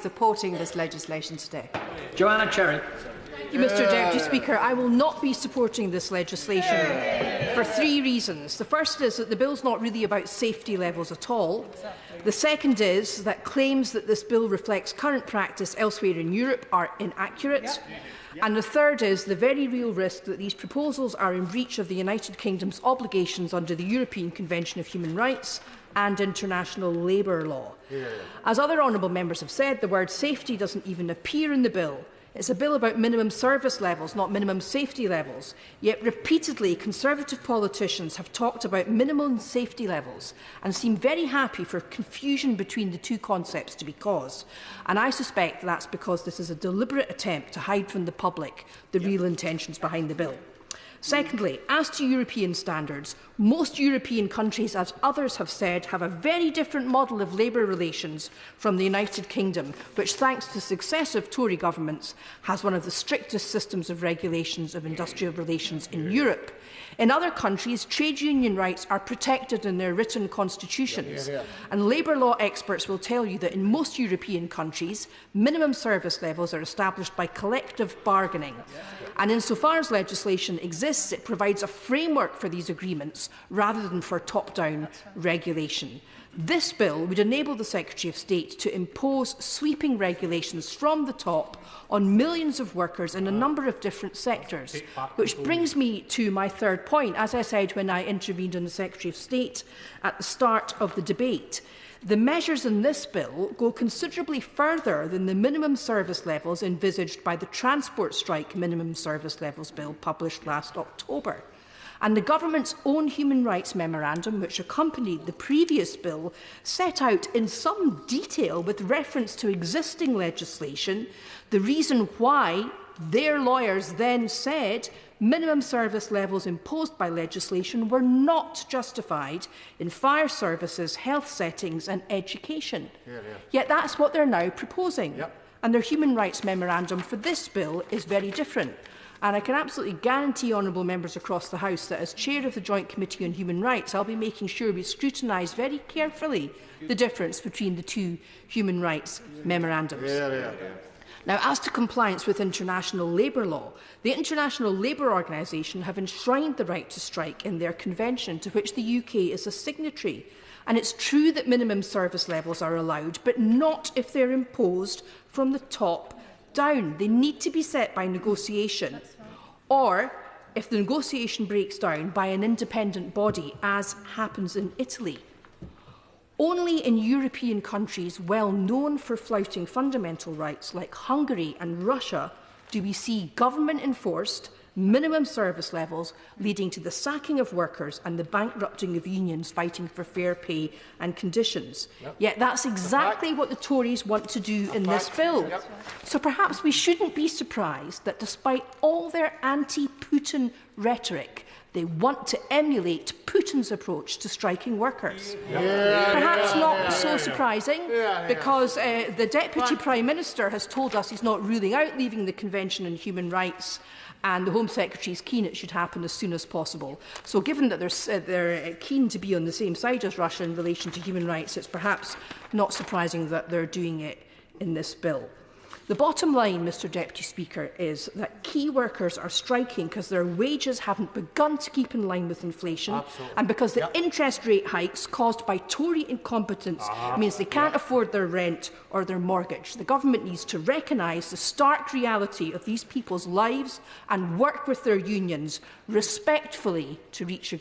supporting this legislation today. Joanna Cherry. Thank you, Mr Deputy Speaker. I will not be supporting this legislation for 3 reasons. The first is that the bill is not really about safety levels at all. The second is that claims that this bill reflects current practice elsewhere in Europe are inaccurate. And the third is the very real risk that these proposals are in breach of the United Kingdom's obligations under the European Convention of Human Rights and international labour law. As other honourable members have said, the word safety doesn't even appear in the bill. It's a bill about minimum service levels, not minimum safety levels. Yet repeatedly, Conservative politicians have talked about minimum safety levels and seem very happy for confusion between the two concepts to be caused. And I suspect that's because this is a deliberate attempt to hide from the public the real intentions behind the bill. Secondly, as to European standards, most European countries, as others have said, have a very different model of labour relations from the United Kingdom, which, thanks to successive Tory governments, has one of the strictest systems of regulations of industrial relations in Europe. In other countries, trade union rights are protected in their written constitutions, and labour law experts will tell you that in most European countries, minimum service levels are established by collective bargaining. And insofar as legislation exists, it provides a framework for these agreements rather than for top-down regulation. This bill would enable the Secretary of State to impose sweeping regulations from the top on millions of workers in a number of different sectors, which brings me to my third point. As I said when I intervened on the Secretary of State at the start of the debate, the measures in this bill go considerably further than the minimum service levels envisaged by the Transport Strike Minimum Service Levels Bill published last October. And the government's own human rights memorandum, which accompanied the previous bill, set out in some detail, with reference to existing legislation, the reason why their lawyers then said minimum service levels imposed by legislation were not justified in fire services, health settings and education. Yet that's what they're now proposing. And their human rights memorandum for this bill is very different. And I can absolutely guarantee honourable members across the House that as Chair of the Joint Committee on Human Rights, I'll be making sure we scrutinise very carefully the difference between the two human rights memorandums. Now, as to compliance with international labour law, the International Labour Organization have enshrined the right to strike in their convention, to which the UK is a signatory. And it's true that minimum service levels are allowed, but not if they're imposed from the top down. They need to be set by negotiation, or, if the negotiation breaks down, by an independent body, as happens in Italy. Only in European countries well known for flouting fundamental rights like Hungary and Russia do we see government-enforced minimum service levels leading to the sacking of workers and the bankrupting of unions fighting for fair pay and conditions. Yet that's exactly what the Tories want to do in this bill. So perhaps we shouldn't be surprised that despite all their anti-Putin rhetoric, they want to emulate Putin's approach to striking workers. Perhaps not so surprising, because the Deputy Prime Minister has told us he's not ruling out leaving the Convention on Human Rights, and the Home Secretary is keen it should happen as soon as possible. So given that they're keen to be on the same side as Russia in relation to human rights, it's perhaps not surprising that they're doing it in this bill. The bottom line, Mr Deputy Speaker, is that key workers are striking because their wages haven't begun to keep in line with inflation, and because the interest rate hikes caused by Tory incompetence means they can't afford their rent or their mortgage. The government needs to recognise the stark reality of these people's lives and work with their unions respectfully to reach agreement.